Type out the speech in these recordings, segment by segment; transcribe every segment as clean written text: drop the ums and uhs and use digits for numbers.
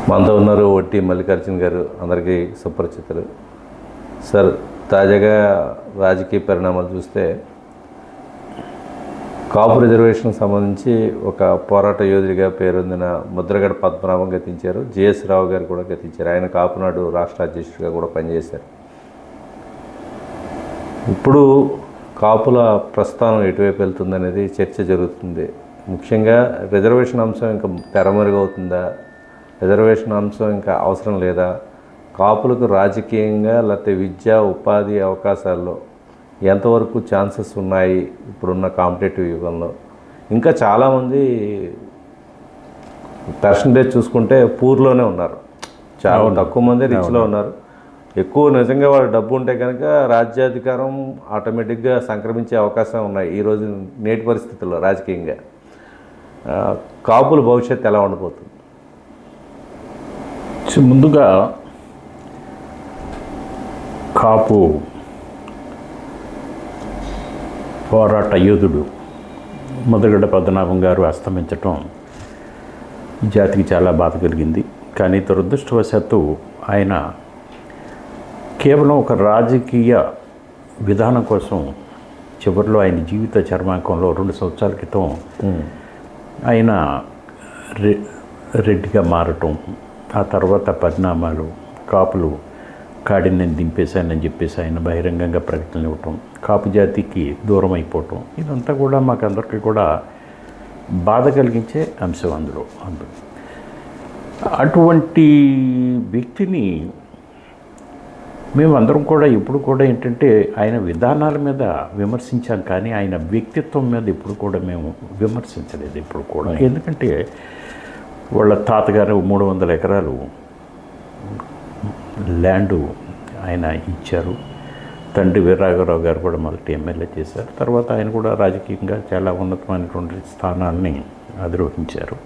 మనతో ఉన్నారు ఒట్టి మల్లికార్జున గారు, అందరికీ సుపరిచితులు. సార్, తాజాగా రాజకీయ పరిణామాలు చూస్తే కాపు రిజర్వేషన్కి సంబంధించి ఒక పోరాట యోధుడిగా పేరొందిన ముద్రగడ పద్మనాభం గతించారు. జిఎస్ రావు గారు కూడా గతించారు. ఆయన కాపునాడు రాష్ట్ర అధ్యక్షుడిగా కూడా పనిచేశారు. ఇప్పుడు కాపుల ప్రస్థానం ఎటువైపు వెళ్తుందనేది చర్చ జరుగుతుంది. ముఖ్యంగా రిజర్వేషన్ అంశం ఇంకా తెరమరుగవుతుందా, రిజర్వేషన్ అంశం ఇంకా అవసరం లేదా, కాపులకు రాజకీయంగా లేకపోతే విద్యా ఉపాధి అవకాశాల్లో ఎంతవరకు ఛాన్సెస్ ఉన్నాయి ఇప్పుడున్న కాంపిటేటివ్ యుగంలో. ఇంకా చాలామంది పర్సంటేజ్ చూసుకుంటే పూర్లోనే ఉన్నారు, చాలా తక్కువ మంది రిచ్లో ఉన్నారు. ఎక్కువ నిజంగా వాళ్ళు డబ్బు ఉంటే కనుక రాజ్యాధికారం ఆటోమేటిక్గా సంక్రమించే అవకాశం ఉన్నాయి ఈరోజు నేటి పరిస్థితుల్లో. రాజకీయంగా కాపుల భవిష్యత్తు ఎలా ఉండబోతుంది? ముందుగా కాపు పోరాట యోధుడు ముద్రగడ పద్మనాభం గారు అస్తమించటం జాతికి చాలా బాధ కలిగింది. కానీ దురదృష్టవశాత్తు ఆయన కేవలం ఒక రాజకీయ విధానం కోసం చివరిలో ఆయన జీవిత చర్మాంకంలో 2 సంవత్సరాల క్రితం ఆయన రెడ్డిగా మారటం, ఆ తర్వాత పరిణామాలు, కాపులు కాడిని దింపేశానని చెప్పేసి ఆయన బహిరంగంగా ప్రకటనలు ఇవ్వటం, కాపు జాతికి దూరం అయిపోవటం, ఇదంతా కూడా మాకందరికీ కూడా బాధ కలిగించే అంశం. అందులో అటువంటి వ్యక్తిని మేమందరం కూడా ఎప్పుడు కూడా ఏంటంటే ఆయన విధానాల మీద విమర్శించాం, కానీ ఆయన వ్యక్తిత్వం మీద ఎప్పుడు కూడా మేము విమర్శించలేదు ఎప్పుడు కూడా. ఎందుకంటే వాళ్ళ తాతగారు 300 ఎకరాలు ల్యాండు ఆయన ఇచ్చారు. తండ్రి వీరరాఘవరావు గారు కూడా మొదటి ఎమ్మెల్యే చేశారు. తర్వాత ఆయన కూడా రాజకీయంగా చాలా ఉన్నతమైనటువంటి స్థానాన్ని అధిరోహించారు.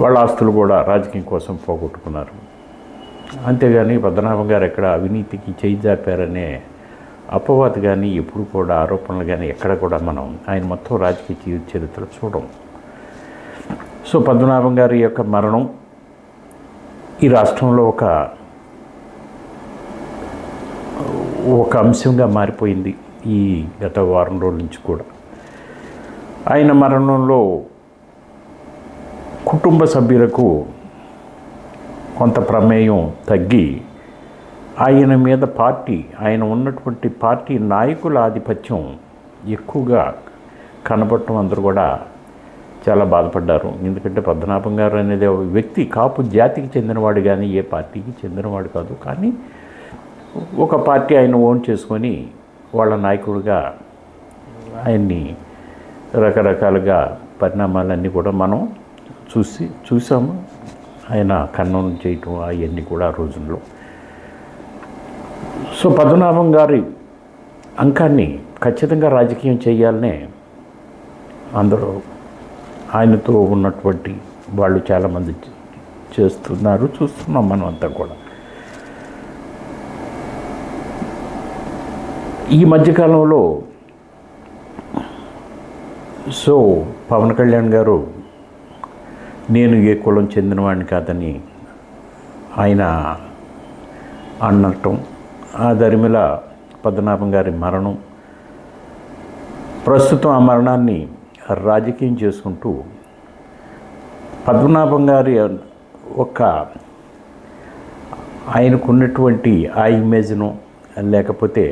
వాళ్ళ ఆస్తులు కూడా రాజకీయం కోసం పోగొట్టుకున్నారు. అంతేగాని పద్మనాభం గారు ఎక్కడ అవినీతికి చేయి జాపారనే అపవాదు కానీ ఎప్పుడు కూడా ఆరోపణలు కానీ ఎక్కడ కూడా మనం ఆయన మొత్తం రాజకీయ చరిత్ర చూడం. సో పద్మనాభం గారి యొక్క మరణం ఈ రాష్ట్రంలో ఒక అంశంగా మారిపోయింది ఈ గత వారం రోజుల నుంచి కూడా. ఆయన మరణంలో కుటుంబ సభ్యులకు కొంత ప్రమేయం తగ్గి ఆయన మీద ఆయన ఉన్నటువంటి పార్టీ నాయకుల ఆధిపత్యం ఎక్కువగా కనబడటం అందరూ కూడా చాలా బాధపడ్డారు. ఎందుకంటే పద్మనాభం గారు అనేది వ్యక్తి కాపు జాతికి చెందినవాడు కానీ ఏ పార్టీకి చెందినవాడు కాదు. కానీ ఒక పార్టీ ఆయన ఓన్ చేసుకొని వాళ్ళ నాయకుడిగా ఆయన్ని రకరకాలుగా పరిణామాలన్నీ కూడా మనం చూసాము. ఆయన ఖండం చేయటం అవన్నీ కూడా ఆ రోజుల్లో. సో పద్మనాభం గారి అంకాన్ని ఖచ్చితంగా రాజకీయం చేయాలనే అందరూ ఆయనతో ఉన్నటువంటి వాళ్ళు చాలామంది చేస్తున్నారు, చూస్తున్నాం మనం అంతా కూడా. ఈ మధ్యకాలంలో సో పవన్ కళ్యాణ్ గారు నేను ఏ కులం చెందినవాడిని కాదని ఆయన అనటం, ఆ దరిమిల పద్మనాభం గారి మరణం, ప్రస్తుతం ఆ మరణాన్ని రాజకీయం చేసుకుంటూ పద్మనాభం గారి ఆయనకున్నటువంటి ఆ ఇమేజ్ను లేకపోతే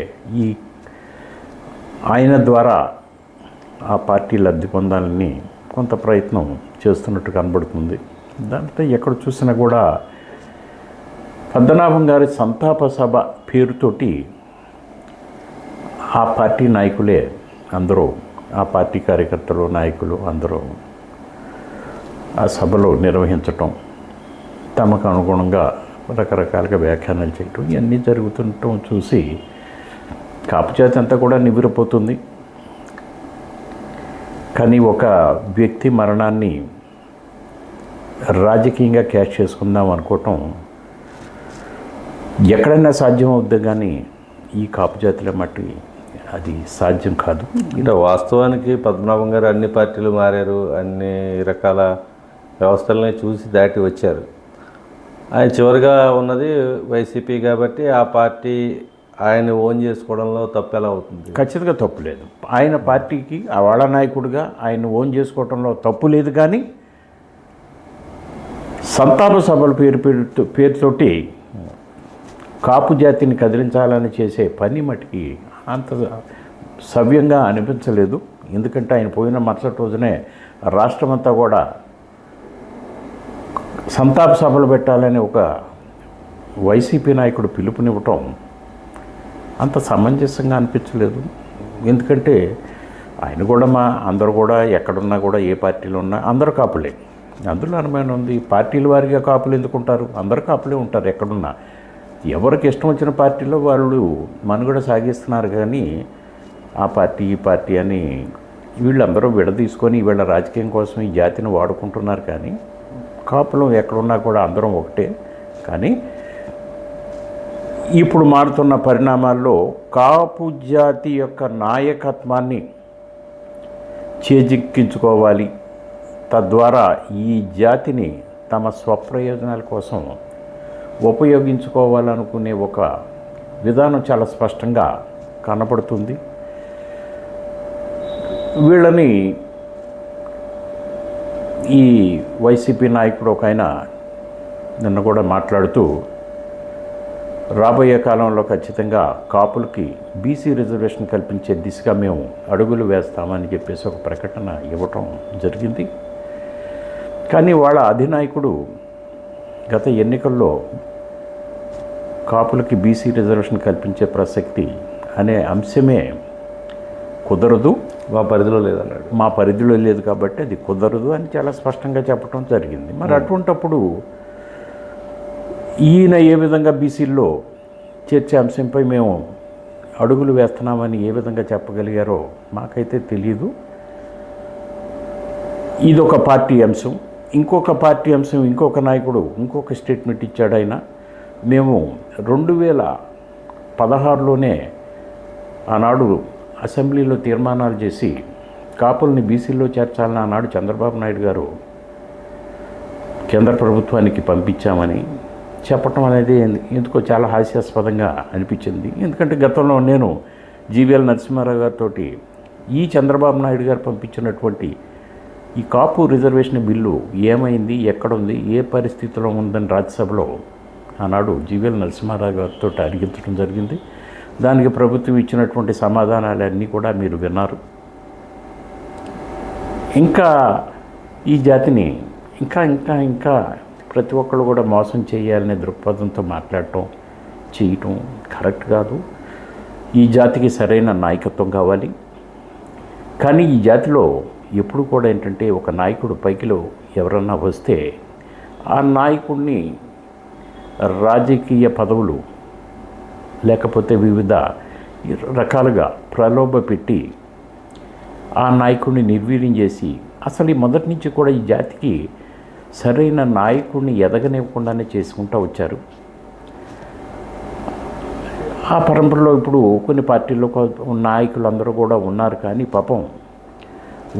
ఆయన ద్వారా ఆ పార్టీ లబ్ధి పొందాలని కొంత ప్రయత్నం చేస్తున్నట్టు కనబడుతుంది. దాంతో ఎక్కడ చూసినా కూడా పద్మనాభం గారి సంతాప సభ పేరుతోటి ఆ పార్టీ నాయకులే అందరూ, ఆ పార్టీ కార్యకర్తలు నాయకులు అందరూ ఆ సభలో నిర్వహించటం, తమకు అనుగుణంగా రకరకాలుగా వ్యాఖ్యానాలు చేయటం, ఇవన్నీ జరుగుతుండటం చూసి కాపు జాతి అంతా కూడా నివ్వెరపోతుంది. కానీ ఒక వ్యక్తి మరణాన్ని రాజకీయంగా క్యాష్ చేసుకుందాం అనుకోవటం ఎక్కడైనా సాధ్యం అవుద్ది, కానీ ఈ కాపు జాతిలో మట్టి అది సాధ్యం కాదు. అంటే వాస్తవానికి పద్మనాభం గారు అన్ని పార్టీలు మారారు, అన్ని రకాల వ్యవస్థలని చూసి దాటి వచ్చారు. ఆయన చివరిగా ఉన్నది వైసీపీ కాబట్టి ఆ పార్టీ ఆయన ఓన్ చేసుకోవడంలో తప్పు ఎలా అవుతుంది? ఖచ్చితంగా తప్పు లేదు. ఆయన పార్టీకి వాళ్ళ నాయకుడిగా ఆయన ఓన్ చేసుకోవడంలో తప్పు లేదు. కానీ సంతాప సభల పేరుతోటి కాపు జాతిని కదిలించాలని చేసే పని మటుకి అంత సవ్యంగా అనిపించలేదు. ఎందుకంటే ఆయన పోయిన మరుసటి రోజునే రాష్ట్రమంతా కూడా సంతాప సభలు పెట్టాలని ఒక వైసీపీ నాయకుడు పిలుపునివ్వటం అంత సమంజసంగా అనిపించలేదు. ఎందుకంటే ఆయన కూడా అందరూ కూడా ఎక్కడున్నా కూడా ఏ పార్టీలో ఉన్నా అందరూ కాపులే. అందులో అనుమానం ఉంది. పార్టీల వారిగా కాపులు ఎందుకుంటారు? అందరూ కాపులే ఉంటారు ఎక్కడున్నా. ఎవరికి ఇష్టం వచ్చిన పార్టీలో వాళ్ళు మనుగడ సాగిస్తున్నారు. కానీ ఆ పార్టీ ఈ పార్టీ అని వీళ్ళందరూ విడదీసుకొని వీళ్ళ రాజకీయం కోసం ఈ జాతిని వాడుకుంటున్నారు. కానీ కాపులు ఎక్కడున్నా కూడా అందరం ఒకటే. కానీ ఇప్పుడు మారుతున్న పరిణామాల్లో కాపు జాతి యొక్క నాయకత్వాన్ని చేజిక్కించుకోవాలి, తద్వారా ఈ జాతిని తమ స్వప్రయోజనాల కోసం ఉపయోగించుకోవాలనుకునే ఒక విధానం చాలా స్పష్టంగా కనపడుతుంది. వీళ్ళని ఈ వైసీపీ నాయకుడు ఒక ఆయన నిన్న కూడా మాట్లాడుతూ రాబోయే కాలంలో ఖచ్చితంగా కాపులకి బీసీ రిజర్వేషన్ కల్పించే దిశగా మేము అడుగులు వేస్తామని చెప్పేసి ఒక ప్రకటన ఇవ్వటం జరిగింది. కానీ వాళ్ళ అధినాయకుడు గత ఎన్నికల్లో కాపులకి బీసీ రిజర్వేషన్ కల్పించే ప్రసక్తి అనే అంశమే కుదరదు, మా పరిధిలో లేదన్నాడు. మా పరిధిలో లేదు కాబట్టి అది కుదరదు అని చాలా స్పష్టంగా చెప్పడం జరిగింది. మరి అటువంటప్పుడు ఈయన ఏ విధంగా బీసీల్లో చేర్చే అంశంపై మేము అడుగులు వేస్తున్నామని ఏ విధంగా చెప్పగలిగారో మాకైతే తెలియదు. ఇదొక పార్టీ అంశం. ఇంకొక పార్టీ అంశం, ఇంకొక నాయకుడు ఇంకొక స్టేట్మెంట్ ఇచ్చాడు. ఆయన మేము 2016లోనే ఆనాడు అసెంబ్లీలో తీర్మానాలు చేసి కాపుల్ని బీసీల్లో చేర్చాలని ఆనాడు చంద్రబాబు నాయుడు గారు కేంద్ర ప్రభుత్వానికి పంపించామని చెప్పటం అనేది ఎందుకో చాలా హాస్యాస్పదంగా అనిపించింది. ఎందుకంటే గతంలో నేను జీవీఎల్ నరసింహారావు గారితో ఈ చంద్రబాబు నాయుడు గారు పంపించినటువంటి ఈ కాపు రిజర్వేషన్ బిల్లు ఏమైంది, ఎక్కడుంది, ఏ పరిస్థితిలో ఉందని రాజ్యసభలో ఆనాడు జీవీఎల్ నరసింహారావు గారితో అడిగించడం జరిగింది. దానికి ప్రభుత్వం ఇచ్చినటువంటి సమాధానాలన్నీ కూడా మీరు విన్నారు. ఇంకా ఈ జాతిని ఇంకా ఇంకా ఇంకా ప్రతి ఒక్కళ్ళు కూడా మోసం చేయాలనే దృక్పథంతో మాట్లాడటం చేయటం కరెక్ట్ కాదు. ఈ జాతికి సరైన నాయకత్వం కావాలి. కానీ ఈ జాతిలో ఎప్పుడు కూడా ఏంటంటే ఒక నాయకుడు పైకిలో ఎవరన్నా వస్తే ఆ నాయకుడిని రాజకీయ పదవులు లేకపోతే వివిధ రకాలుగా ప్రలోభ పెట్టి ఆ నాయకుడిని నిర్వీర్యం చేసి అసలు ఈ మొదటి నుంచి కూడా ఈ జాతికి సరైన నాయకుడిని ఎదగనివ్వకుండానే చేసుకుంటూ వచ్చారు. ఆ పరంపరలో ఇప్పుడు కొన్ని పార్టీల్లో నాయకులు అందరూ కూడా ఉన్నారు. కానీ పాపం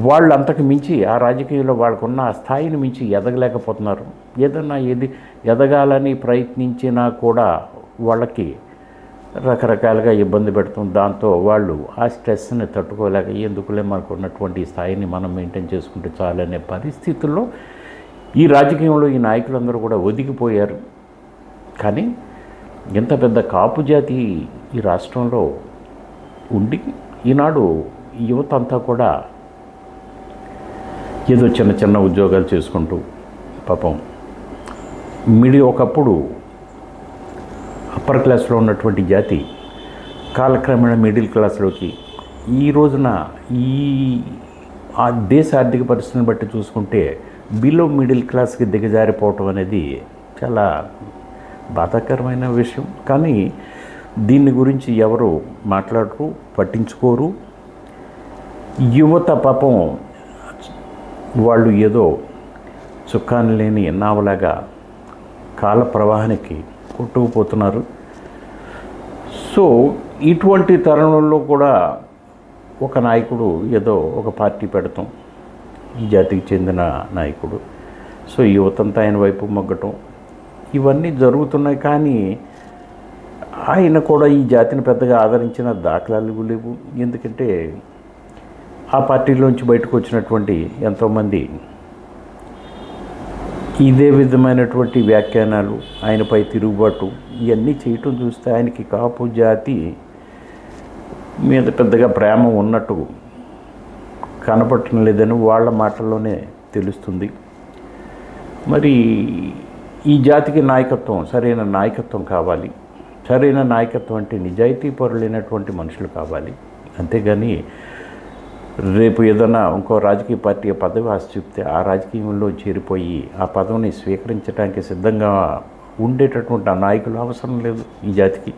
వాళ్ళు అంతకు మించి ఆ రాజకీయంలో వాళ్ళకున్న ఆ స్థాయిని మించి ఎదగలేకపోతున్నారు. ఏదన్నా ఎదగాలని ప్రయత్నించినా కూడా వాళ్ళకి రకరకాలుగా ఇబ్బంది పెడుతుంది. దాంతో వాళ్ళు ఆ స్ట్రెస్ని తట్టుకోలేక ఎందుకులే మనకు ఉన్నటువంటి స్థాయిని మనం మెయింటైన్ చేసుకుంటే చాలనే పరిస్థితుల్లో ఈ రాజకీయంలో ఈ నాయకులందరూ కూడా ఒదిగిపోయారు. కానీ ఎంత పెద్ద కాపు జాతి ఈ రాష్ట్రంలో ఉండి ఈనాడు యువత అంతా కూడా ఏదో చిన్న చిన్న ఉద్యోగాలు చేసుకుంటూ పాపం ఒకప్పుడు అప్పర్ క్లాస్లో ఉన్నటువంటి జాతి కాలక్రమేణా మిడిల్ క్లాస్లోకి ఈ రోజున ఆ దేశ ఆర్థిక పరిస్థితిని బట్టి చూసుకుంటే బిలో మిడిల్ క్లాస్కి దిగజారిపోవటం అనేది చాలా బాధాకరమైన విషయం. కానీ దీని గురించి ఎవరు మాట్లాడరు, పట్టించుకోరు. యువత పాపం వాళ్ళు ఏదో చుక్కాని లేని ఎన్నావలాగా కాల ప్రవాహానికి కొట్టుకుపోతున్నారు. సో ఇటువంటి తరుణంలో కూడా ఒక నాయకుడు ఏదో ఒక పార్టీ పెడతాం, ఈ జాతికి చెందిన నాయకుడు, సో యువతంతా ఆయన వైపు మొగ్గటం, ఇవన్నీ జరుగుతున్నాయి. కానీ ఆయన కూడా ఈ జాతిని పెద్దగా ఆదరించిన దాఖలాలు లేవు. ఎందుకంటే ఆ పార్టీలోంచి బయటకు వచ్చినటువంటి ఎంతోమంది ఇదే విధమైనటువంటి వ్యాఖ్యానాలు, ఆయనపై తిరుగుబాటు ఇవన్నీ చేయటం చూస్తే ఆయనకి కాపు జాతి మీద పెద్దగా ప్రేమ ఉన్నట్టు కనపడటం లేదని వాళ్ళ మాటల్లోనే తెలుస్తుంది. మరి ఈ జాతికి నాయకత్వం, సరైన నాయకత్వం కావాలి. సరైన నాయకత్వం అంటే నిజాయితీ పరులైనటువంటి మనుషులు కావాలి. అంతేగాని రేపు ఏదైనా ఇంకో రాజకీయ పార్టీ పదవి ఆశ చెప్తే ఆ రాజకీయంలో చేరిపోయి ఆ పదవిని స్వీకరించడానికి సిద్ధంగా ఉండేటటువంటి ఆ నాయకులు అవసరం లేదు ఈ జాతికి.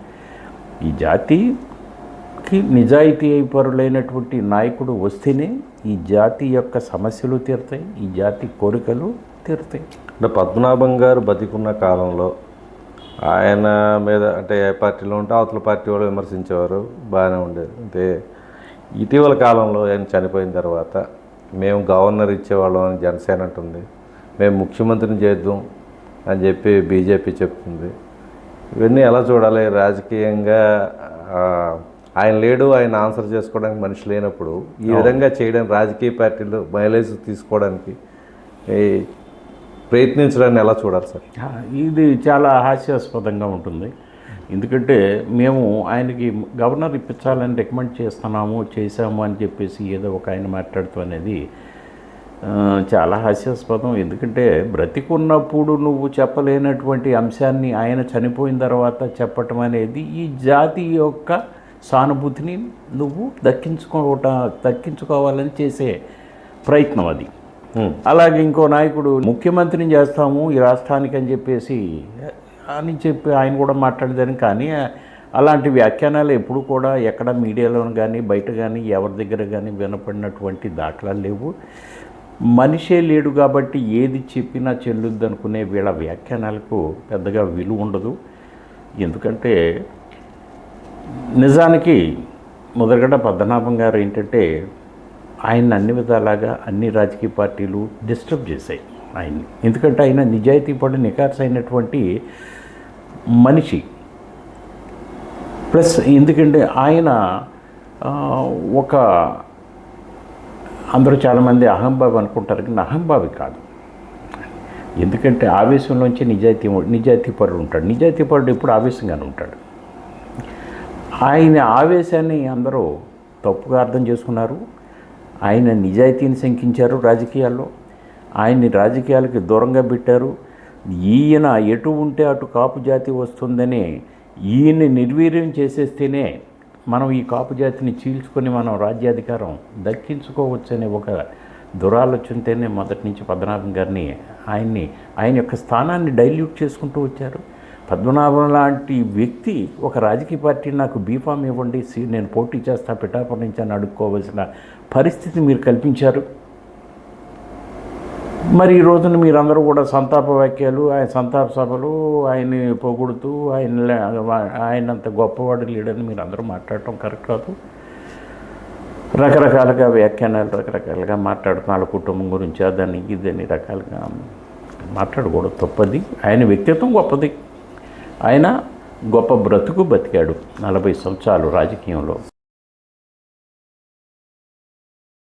ఈ జాతికి నిజాయితీ పరులైనటువంటి నాయకుడు వస్తేనే ఈ జాతి యొక్క సమస్యలు తీరుతాయి, ఈ జాతి కోరికలు తీరుతాయి. అంటే పద్మనాభం గారు బతికున్న కాలంలో ఆయన మీద అంటే ఏ పార్టీలో ఉంటే అవతల పార్టీ వాళ్ళు విమర్శించేవారు, బాగానే ఉండేది. అంటే ఇటీవల కాలంలో ఆయన చనిపోయిన తర్వాత మేము గవర్నర్ ఇచ్చేవాళ్ళం అని జనసేన అంటుంది, మేము ముఖ్యమంత్రిని చేద్దాం అని చెప్పి బీజేపీ చెప్తుంది. ఇవన్నీ ఎలా చూడాలి? రాజకీయంగా ఆయన లేడు, ఆయన ఆన్సర్ చేసుకోవడానికి మనిషి లేనప్పుడు ఈ విధంగా చేయడానికి రాజకీయ పార్టీలు మైలేజ్ తీసుకోవడానికి ప్రయత్నించడాన్ని ఎలా చూడాలి సార్? ఇది చాలా హాస్యాస్పదంగా ఉంటుంది. ఎందుకంటే మేము ఆయనకి గవర్నర్ ఇప్పించాలని రికమెండ్ చేశాము అని చెప్పేసి ఏదో ఒక ఆయన మాట్లాడుతూ అనేది చాలా హాస్యాస్పదం. ఎందుకంటే బ్రతికున్నప్పుడు నువ్వు చెప్పలేనటువంటి అంశాన్ని ఆయన చనిపోయిన తర్వాత చెప్పటం అనేది ఈ జాతి యొక్క సానుభూతిని నువ్వు దక్కించుకోవాలని చేసే ప్రయత్నం అది. అలాగే ఇంకో నాయకుడు ముఖ్యమంత్రిని చేస్తాము ఈ రాష్ట్రానికి అని చెప్పి ఆయన కూడా మాట్లాడేదని. కానీ అలాంటి వ్యాఖ్యానాలు ఎప్పుడు కూడా ఎక్కడ మీడియాలో కానీ బయట కానీ ఎవరి దగ్గర కానీ వినపడినటువంటి దాఖలాలు లేవు. మనిషే లేడు కాబట్టి ఏది చెప్పినా చెల్లుద్ది అనుకునే వీళ్ళ వ్యాఖ్యానాలకు పెద్దగా విలువ ఉండదు. ఎందుకంటే నిజానికి మొదలుగడ్డ పద్మనాభం గారు ఏంటంటే ఆయన అన్ని విధాలుగా అన్ని రాజకీయ పార్టీలు డిస్టర్బ్ చేశాయి ఆయన్ని. ఎందుకంటే ఆయన నిజాయితీ పడి నికార్స్ అయినటువంటి మనిషి. ప్లస్ ఎందుకంటే ఆయన ఒక అందరూ చాలామంది అహంభావి అనుకుంటారు, కానీ అహంభావి కాదు. ఎందుకంటే ఆవేశంలోంచి నిజాయితీపరుడు ఉంటాడు. నిజాయితీపరుడు ఎప్పుడు ఆవేశంగానే ఉంటాడు. ఆయన ఆవేశాన్ని అందరూ తప్పుగా అర్థం చేసుకున్నారు. ఆయన నిజాయితీని శంకించారు రాజకీయాల్లో. ఆయన్ని రాజకీయాలకి దూరంగా పెట్టారు. ఈయన ఎటు ఉంటే అటు కాపు జాతి వస్తుందని ఈయన్ని నిర్వీర్యం చేసేస్తేనే మనం ఈ కాపు జాతిని చీల్చుకొని మనం రాజ్యాధికారం దక్కించుకోవచ్చనే ఒక దురాలోచనతోనే మొదటి నుంచి పద్మనాభం గారిని ఆయన యొక్క స్థానాన్ని డైల్యూట్ చేసుకుంటూ వచ్చారు. పద్మనాభం లాంటి వ్యక్తి ఒక రాజకీయ పార్టీ నాకు బీఫామ్ ఇవ్వండి, నేను పోటీ చేస్తా పిఠాపురం నుంచి అని అడుక్కోవాల్సిన పరిస్థితి మీరు కల్పించారు. మరి ఈ రోజున మీరందరూ కూడా సంతాప వ్యాఖ్యలు, ఆయన సంతాప సభలు, ఆయన్ని పొగుడుతూ ఆయనంత గొప్పవాడు లేడని మీరు అందరూ మాట్లాడటం కరెక్ట్ కాదు. రకరకాలుగా వ్యాఖ్యానాలు రకరకాలుగా మాట్లాడుతున్న వాళ్ళ కుటుంబం గురించి అదని ఇదని రకాలుగా మాట్లాడకూడదు, తప్పది. ఆయన వ్యక్తిత్వం గొప్పది. ఆయన గొప్ప బ్రతుకు బతికాడు 40 సంవత్సరాలు రాజకీయంలో.